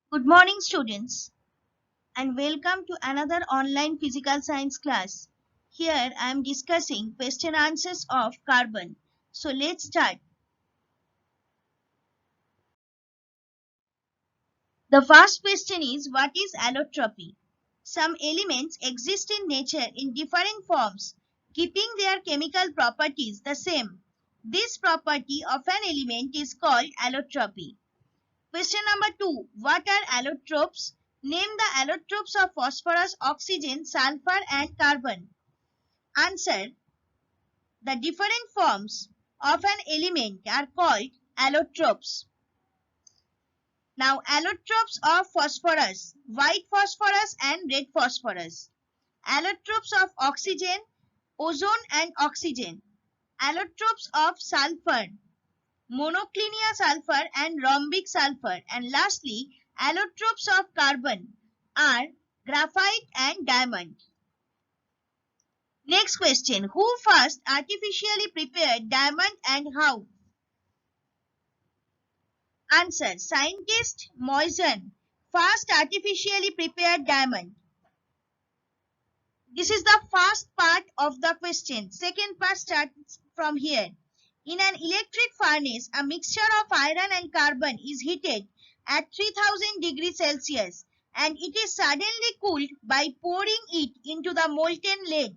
Good morning, students, and welcome to another online physical science class. Here I am discussing question answers of carbon. So let's start. The first question is, what is allotropy? Some elements exist in nature in different forms, keeping their chemical properties the same. This property of an element is called allotropy. Question number 2. What are allotropes? Name the allotropes of phosphorus, oxygen, sulfur and carbon. Answer. The different forms of an element are called allotropes. Now, allotropes of phosphorus, white phosphorus and red phosphorus. Allotropes of oxygen, ozone and oxygen. Allotropes of sulfur, monoclinium sulfur and rhombic sulfur. And lastly, allotropes of carbon are graphite and diamond. Next question. Who first artificially prepared diamond and how? Answer. Scientist Moissan first artificially prepared diamond. This is the first part of the question. Second part starts from here. In an electric furnace, a mixture of iron and carbon is heated at 3000 degrees Celsius and it is suddenly cooled by pouring it into the molten lead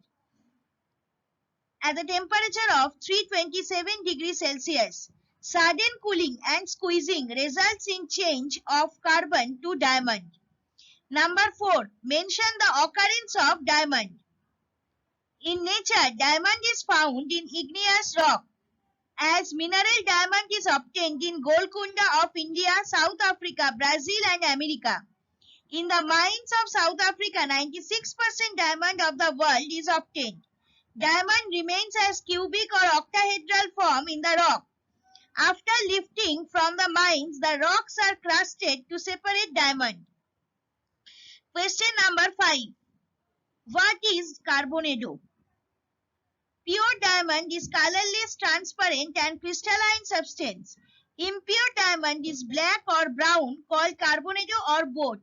at the temperature of 327 degrees Celsius. Sudden cooling and squeezing results in change of carbon to diamond. Number 4. Mention the occurrence of diamond. In nature, diamond is found in igneous rock. As mineral diamond is obtained in Golconda of India, South Africa, Brazil and America. In the mines of South Africa, 96% diamond of the world is obtained. Diamond remains as cubic or octahedral form in the rock. After lifting from the mines, the rocks are crusted to separate diamond. Question number 5. What is carbonado? Pure diamond is colorless, transparent and crystalline substance. Impure diamond is black or brown, called carbonado or both.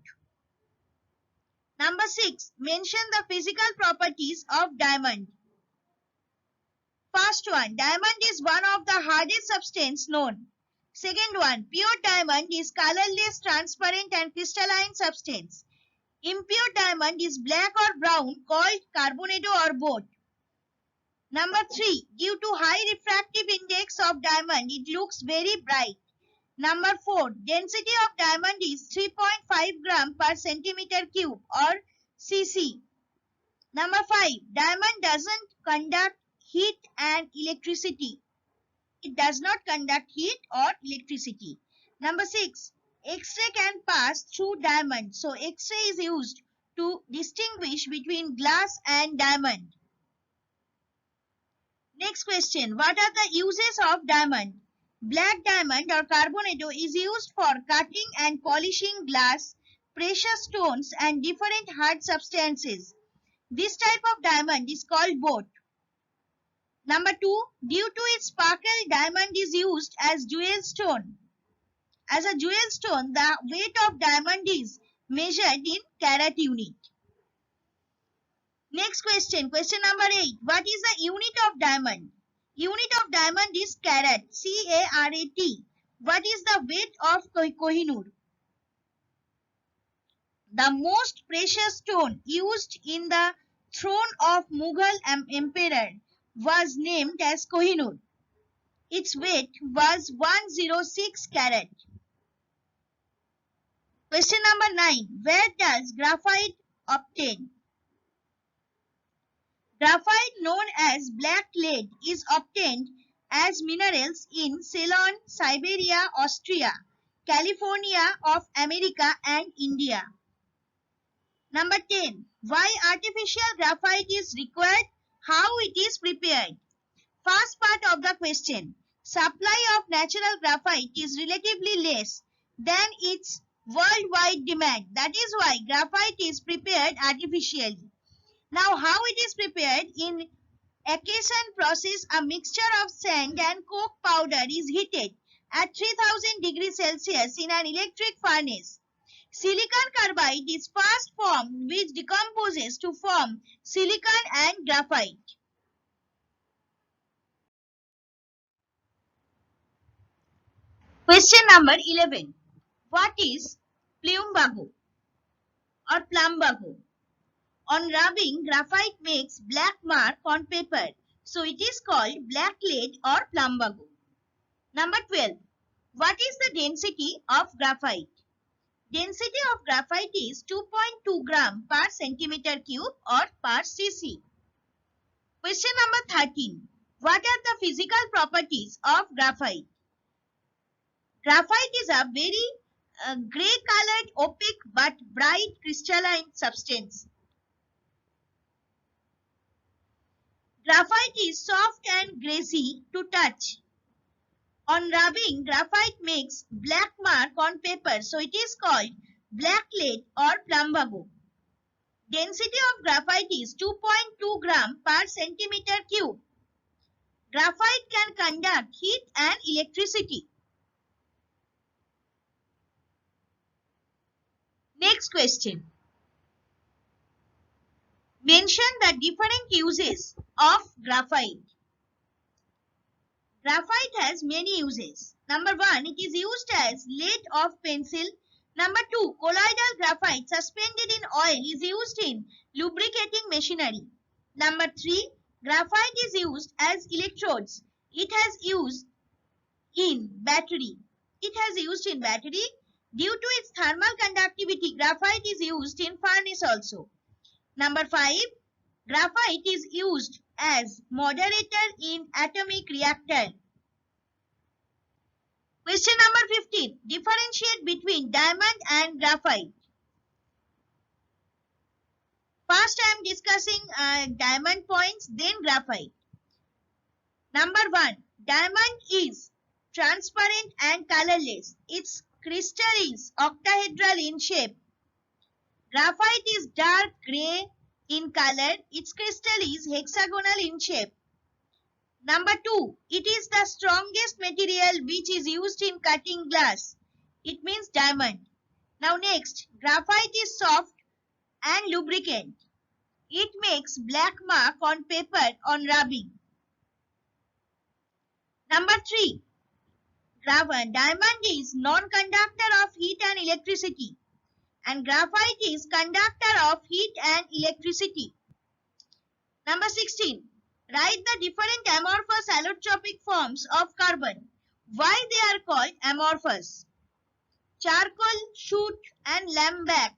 Number 6. Mention the physical properties of diamond. First one, diamond is one of the hardest substance known. Second one, pure diamond is colorless, transparent and crystalline substance. Impure diamond is black or brown, called carbonado or both. Number 3, due to high refractive index of diamond, it looks very bright. Number 4, density of diamond is 3.5 gram per centimeter cube or cc. Number 5, diamond doesn't conduct heat and electricity. It does not conduct heat or electricity. Number 6, X-ray can pass through diamond. So X-ray is used to distinguish between glass and diamond. Next question, what are the uses of diamond? Black diamond or carbonado is used for cutting and polishing glass, precious stones and different hard substances. This type of diamond is called both. Number 2, due to its sparkle, diamond is used as jewel stone. As a jewel stone, the weight of diamond is measured in carat unit. Next question, question number 8. What is the unit of diamond? Unit of diamond is carat, C-A-R-A-T. What is the weight of Kohinoor? The most precious stone used in the throne of Mughal emperor was named as Kohinoor. Its weight was 106 carat. Question number 9. Where does graphite obtain? Graphite, known as black lead, is obtained as minerals in Ceylon, Siberia, Austria, California of America and India. Number 10. Why artificial graphite is required? How it is prepared? First part of the question. Supply of natural graphite is relatively less than its worldwide demand. That is why graphite is prepared artificially. Now, how it is prepared? In Acacian process, a mixture of sand and coke powder is heated at 3000 degrees Celsius in an electric furnace. Silicon carbide is fast formed which decomposes to form silicon and graphite. Question number 11. What is plumbago or plumbago? On rubbing, graphite makes black mark on paper, so it is called black lead or plumbago. Number 12. What is the density of graphite? Density of graphite is 2.2 gram per centimeter cube or per cc. Question number 13. What are the physical properties of graphite? Graphite is a very grey colored opaque but bright crystalline substance. Graphite is soft and greasy to touch. On rubbing, graphite makes black mark on paper, so it is called black lead or plumbago. Density of graphite is 2.2 gram per centimeter cube. Graphite can conduct heat and electricity. Next question. Mention the different uses of graphite. Graphite has many uses. Number 1, it is used as lead of pencil. Number 2, colloidal graphite suspended in oil is used in lubricating machinery. Number 3, graphite is used as electrodes. It has used in battery. Due to its thermal conductivity, graphite is used in furnace also. Number 5, graphite is used as moderator in atomic reactor. Question number 15. Differentiate between diamond and graphite. First I am discussing diamond points, then graphite. Number 1. Diamond is transparent and colorless. Its crystal is octahedral in shape. Graphite is dark grey in color. Its crystal is hexagonal in shape. Number 2. It is the strongest material which is used in cutting glass. It means diamond. Now next, graphite is soft and lubricant. It makes black mark on paper on rubbing. Number 3. Diamond is non-conductor of heat and electricity. And graphite is conductor of heat and electricity. Number 16. Write the different amorphous allotropic forms of carbon. Why they are called amorphous? Charcoal, soot and lambac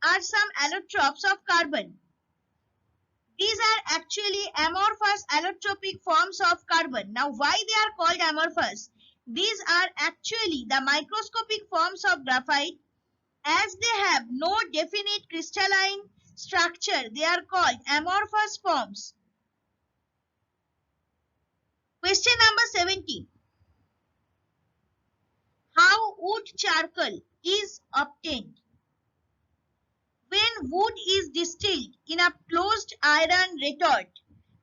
are some allotropes of carbon. These are actually amorphous allotropic forms of carbon. Now why they are called amorphous? These are actually the microscopic forms of graphite. As they have no definite crystalline structure, they are called amorphous forms. Question number 17. How wood charcoal is obtained? When wood is distilled in a closed iron retort,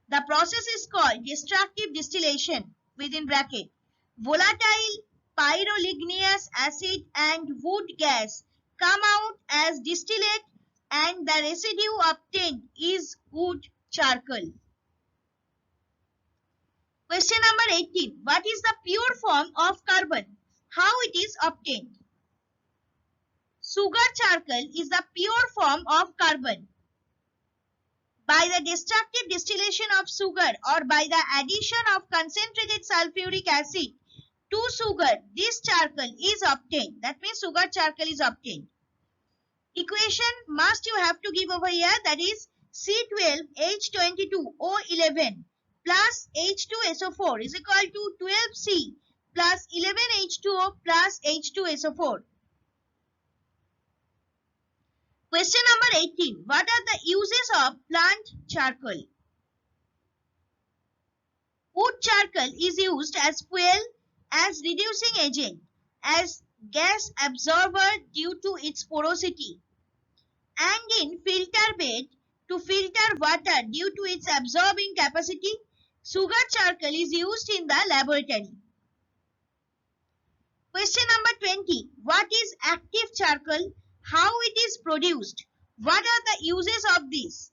the process is called destructive distillation within bracket. Volatile pyroligneous acid and wood gas come out as distillate and the residue obtained is wood charcoal. Question number 18. What is the pure form of carbon? How it is obtained? Sugar charcoal is the pure form of carbon. By the destructive distillation of sugar or by the addition of concentrated sulfuric acid to sugar, this charcoal is obtained. That means sugar charcoal is obtained. Equation must you have to give over here, that is C12H22O11 plus H2SO4 is equal to 12C plus 11H2O plus H2SO4. Question number 18. What are the uses of plant charcoal? Wood charcoal is used as fuel, as reducing agent, as gas absorber due to its porosity, and in filter bed to filter water due to its absorbing capacity. Sugar charcoal is used in the laboratory. Question number 20. What is active charcoal? How it is produced? What are the uses of this?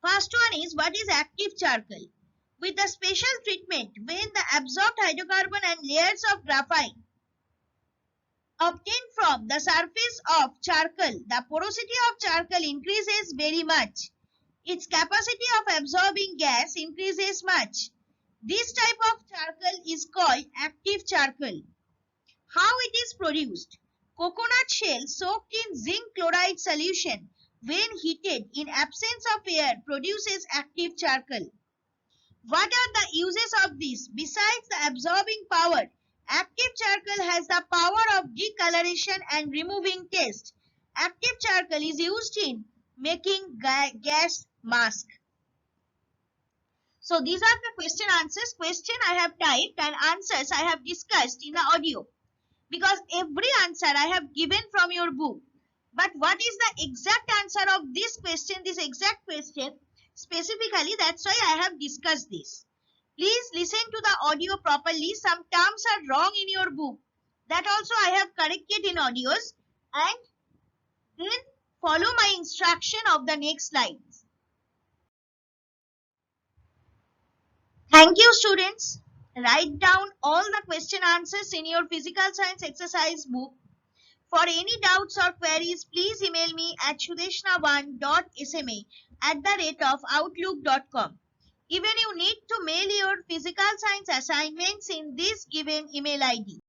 First one is, what is active charcoal? With the special treatment, when the absorbed hydrocarbon and layers of graphite obtained from the surface of charcoal, the porosity of charcoal increases very much. Its capacity of absorbing gas increases much. This type of charcoal is called active charcoal. How it is produced? Coconut shell soaked in zinc chloride solution when heated in absence of air produces active charcoal. What are the uses of this? Besides the absorbing power, active charcoal has the power of decoloration and removing taste. Active charcoal is used in making gas mask. So these are the question answers. Question I have typed and answers I have discussed in the audio. Because every answer I have given from your book. But what is the exact answer of this question specifically, that's why I have discussed this. Please listen to the audio properly. Some terms are wrong in your book. That also I have corrected in audios. And then follow my instruction of the next slides. Thank you, students. Write down all the question answers in your physical science exercise book. For any doubts or queries, please email me at shudeshna1.sma@outlook.com. Even you need to mail your physical science assignments in this given email ID.